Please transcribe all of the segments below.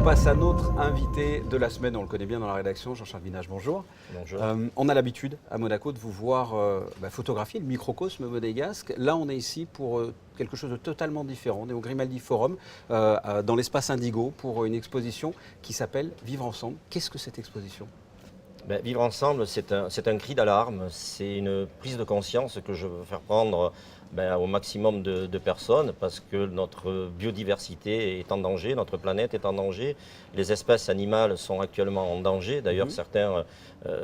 On passe à notre invité de la semaine, on le connaît bien dans la rédaction, Jean-Charles Vinage, bonjour. Bonjour. On a l'habitude à Monaco de vous voir photographier le microcosme monégasque. Là, on est ici pour quelque chose de totalement différent. On est au Grimaldi Forum, dans l'espace Indigo, pour une exposition qui s'appelle Vivre ensemble. Qu'est-ce que cette exposition ? Vivre ensemble, c'est un cri d'alarme, c'est une prise de conscience que je veux faire prendre au maximum de personnes parce que notre biodiversité est en danger, notre planète est en danger, les espèces animales sont actuellement en danger. D'ailleurs, certains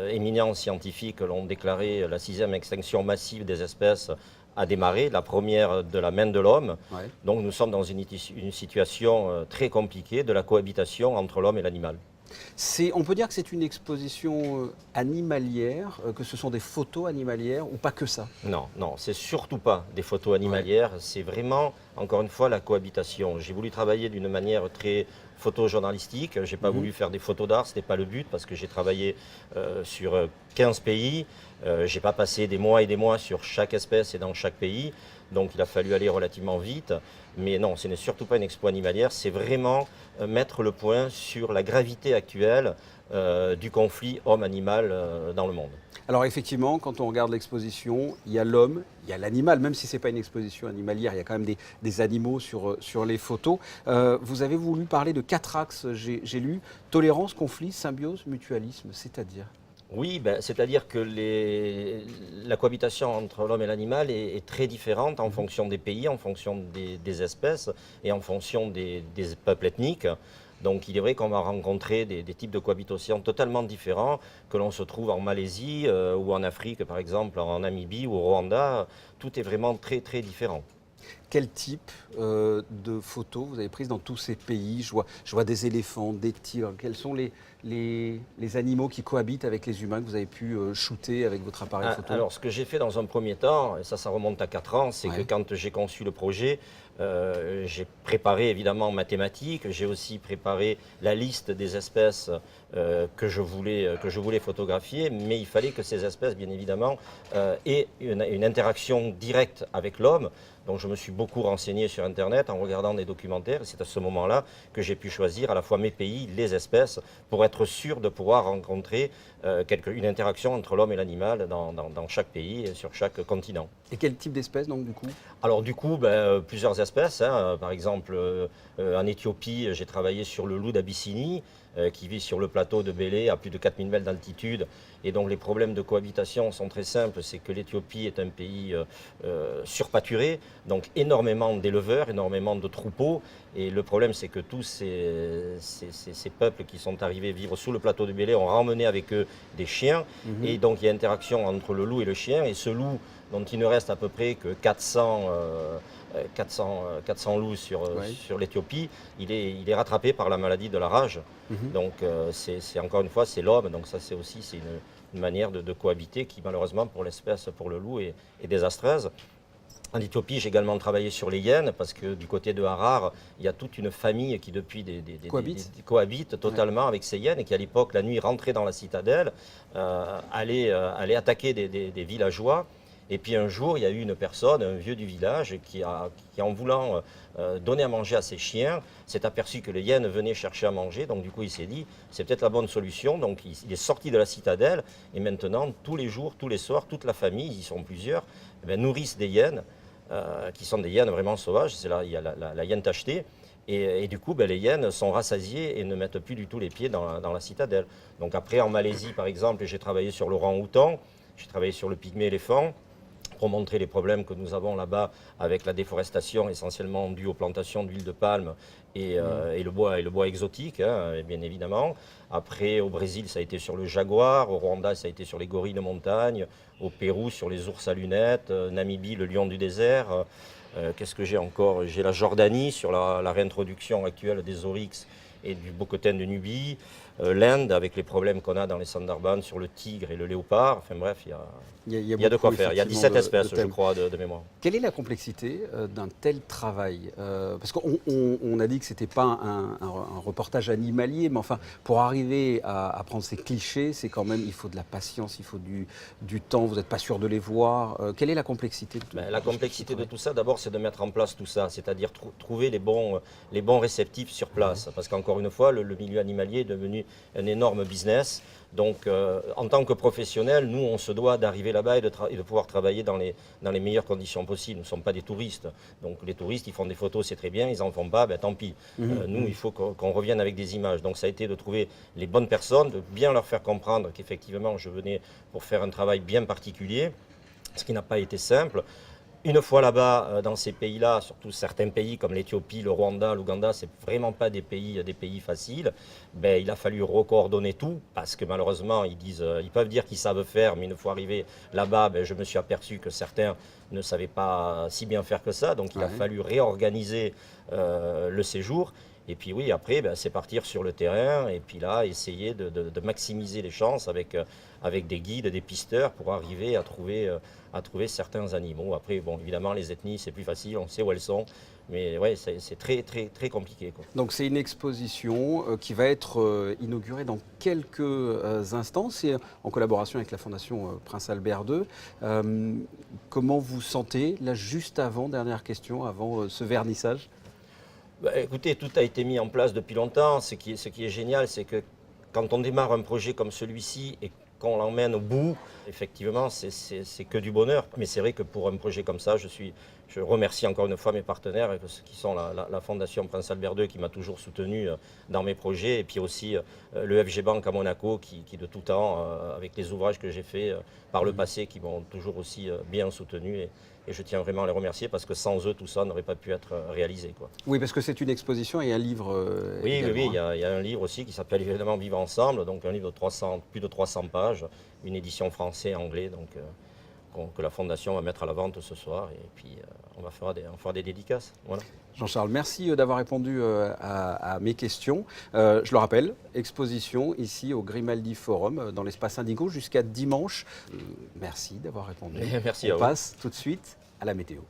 éminents scientifiques l'ont déclaré, la 6e extinction massive des espèces a démarré, la première de la main de l'homme. Ouais. Donc nous sommes dans une situation très compliquée de la cohabitation entre l'homme et l'animal. On peut dire que c'est une exposition animalière, que ce sont des photos animalières ou pas que ça? Non, non, c'est surtout pas des photos animalières, c'est vraiment, encore une fois, la cohabitation. J'ai voulu travailler d'une manière très photojournalistique, j'ai pas voulu faire des photos d'art, ce n'était pas le but parce que j'ai travaillé sur 15 pays, j'ai pas passé des mois et des mois sur chaque espèce et dans chaque pays, donc il a fallu aller relativement vite. Mais non, ce n'est surtout pas une expo animalière, c'est vraiment mettre le point sur la gravité actuelle du conflit homme-animal dans le monde. Alors effectivement, quand on regarde l'exposition, il y a l'homme, il y a l'animal, même si ce n'est pas une exposition animalière, il y a quand même des animaux sur les photos. Vous avez voulu parler de 4 axes, j'ai lu, tolérance, conflit, symbiose, mutualisme, c'est-à-dire ? Oui, c'est-à-dire que la cohabitation entre l'homme et l'animal est très différente en fonction des pays, en fonction des espèces et en fonction des peuples ethniques. Donc il est vrai qu'on va rencontrer des types de cohabitation totalement différents que l'on se trouve en Malaisie ou en Afrique, par exemple, en Namibie ou au Rwanda. Tout est vraiment très, très différent. Quel type de photos vous avez prises dans tous ces pays? Je vois des éléphants, des tigres. Quels sont les animaux qui cohabitent avec les humains que vous avez pu shooter avec votre appareil photo? Alors, ce que j'ai fait dans un premier temps, et ça remonte à 4 ans, c'est que quand j'ai conçu le projet, j'ai préparé évidemment ma thématique, j'ai aussi préparé la liste des espèces que je voulais photographier, mais il fallait que ces espèces, bien évidemment, aient une interaction directe avec l'homme. Donc je me suis beaucoup renseigné sur Internet en regardant des documentaires et c'est à ce moment-là que j'ai pu choisir à la fois mes pays, les espèces, pour être sûr de pouvoir rencontrer une interaction entre l'homme et l'animal dans chaque pays et sur chaque continent. Et quel type d'espèces donc du coup? Alors du coup, plusieurs espèces. Par exemple, en Éthiopie, j'ai travaillé sur le loup d'Abyssinie qui vit sur le plateau de Bélé à plus de 4000 mètres d'altitude. Et donc les problèmes de cohabitation sont très simples, c'est que l'Éthiopie est un pays surpâturé, donc énormément d'éleveurs, énormément de troupeaux. Et le problème, c'est que tous ces peuples qui sont arrivés vivre sous le plateau de Bélé ont ramené avec eux des chiens. Et donc il y a interaction entre le loup et le chien. Et ce loup, dont il ne reste à peu près que 400 loups sur l'Éthiopie, il est rattrapé par la maladie de la rage. Donc c'est encore une fois, c'est l'homme, donc ça c'est une manière de cohabiter qui malheureusement pour l'espèce, pour le loup, est désastreuse. En Éthiopie, j'ai également travaillé sur les hyènes parce que du côté de Harar, il y a toute une famille qui depuis cohabite totalement avec ces hyènes et qui à l'époque, la nuit, rentrait dans la citadelle, allait attaquer des villageois. Et puis un jour, il y a eu une personne, un vieux du village, qui en voulant donner à manger à ses chiens, s'est aperçu que les hyènes venaient chercher à manger. Donc du coup, il s'est dit, c'est peut-être la bonne solution. Donc il est sorti de la citadelle et maintenant, tous les jours, tous les soirs, toute la famille, ils sont plusieurs, nourrissent des hyènes, qui sont des hyènes vraiment sauvages. C'est là, il y a la hyène tachetée. Et du coup, les hyènes sont rassasiées et ne mettent plus du tout les pieds dans la citadelle. Donc après, en Malaisie, par exemple, j'ai travaillé sur l'orang-outan, j'ai travaillé sur le pygmée éléphant, pour montrer les problèmes que nous avons là-bas avec la déforestation essentiellement due aux plantations d'huile de palme et le bois exotique, bien évidemment. Après, au Brésil, ça a été sur le jaguar, au Rwanda, ça a été sur les gorilles de montagne, au Pérou, sur les ours à lunettes, Namibie, le lion du désert. Qu'est-ce que j'ai encore? J'ai la Jordanie sur la réintroduction actuelle des oryx et du bocquetin de Nubie, l'Inde avec les problèmes qu'on a dans les Sundarbans sur le tigre et le léopard. Enfin bref, il y a de quoi faire. Il y a 17 espèces, je crois, de mémoire. Quelle est la complexité d'un tel travail? Parce qu'on a dit que ce n'était pas un reportage animalier, mais enfin, pour arriver à prendre ces clichés, c'est quand même, il faut de la patience, il faut du temps, vous n'êtes pas sûr de les voir. Quelle est la complexité La complexité de tout ça, d'abord, c'est de mettre en place tout ça, c'est-à-dire trouver les bons réceptifs sur place. Parce qu'encore encore une fois, le milieu animalier est devenu un énorme business. Donc, en tant que professionnels, nous, on se doit d'arriver là-bas et de pouvoir travailler dans les meilleures conditions possibles. Nous ne sommes pas des touristes. Donc, les touristes, ils font des photos, c'est très bien. Ils n'en font pas, ben, tant pis. Nous, il faut qu'on revienne avec des images. Donc, ça a été de trouver les bonnes personnes, de bien leur faire comprendre qu'effectivement, je venais pour faire un travail bien particulier, ce qui n'a pas été simple. Une fois là-bas, dans ces pays-là, surtout certains pays comme l'Éthiopie, le Rwanda, l'Ouganda, c'est vraiment pas des pays faciles. Ben, il a fallu recoordonner tout parce que malheureusement, ils peuvent dire qu'ils savent faire, mais une fois arrivé là-bas, ben, je me suis aperçu que certains ne savaient pas si bien faire que ça. Donc, il a fallu réorganiser le séjour. Et puis oui, après, ben, c'est partir sur le terrain et puis là, essayer de maximiser les chances avec des guides, des pisteurs pour arriver à trouver certains animaux. Après, bon, évidemment, les ethnies, c'est plus facile, on sait où elles sont. Mais ouais, c'est très, très, très compliqué, quoi. Donc c'est une exposition qui va être inaugurée dans quelques instants. C'est en collaboration avec la Fondation Prince Albert II. Comment vous sentez, là, juste avant, dernière question, avant ce vernissage? Bah, écoutez, tout a été mis en place depuis longtemps. Ce qui est génial, c'est que quand on démarre un projet comme celui-ci et qu'on l'emmène au bout, effectivement, c'est que du bonheur. Mais c'est vrai que pour un projet comme ça, je remercie encore une fois mes partenaires, qui sont la Fondation Prince Albert II, qui m'a toujours soutenu dans mes projets, et puis aussi le FG Bank à Monaco, qui de tout temps, avec les ouvrages que j'ai faits par le passé, qui m'ont toujours aussi bien soutenu. Et je tiens vraiment à les remercier parce que sans eux, tout ça n'aurait pas pu être réalisé, quoi. Oui, parce que c'est une exposition et un livre. Oui, il y a un livre aussi qui s'appelle évidemment Vivre ensemble, donc un livre de plus de 300 pages, une édition français et anglais, donc, que la Fondation va mettre à la vente ce soir. Et puis on fera des dédicaces. Voilà. Jean-Charles, merci d'avoir répondu à mes questions. Je le rappelle, exposition ici au Grimaldi Forum, dans l'espace Indigo, jusqu'à dimanche. Merci d'avoir répondu. Merci à vous. On passe tout de suite à la météo.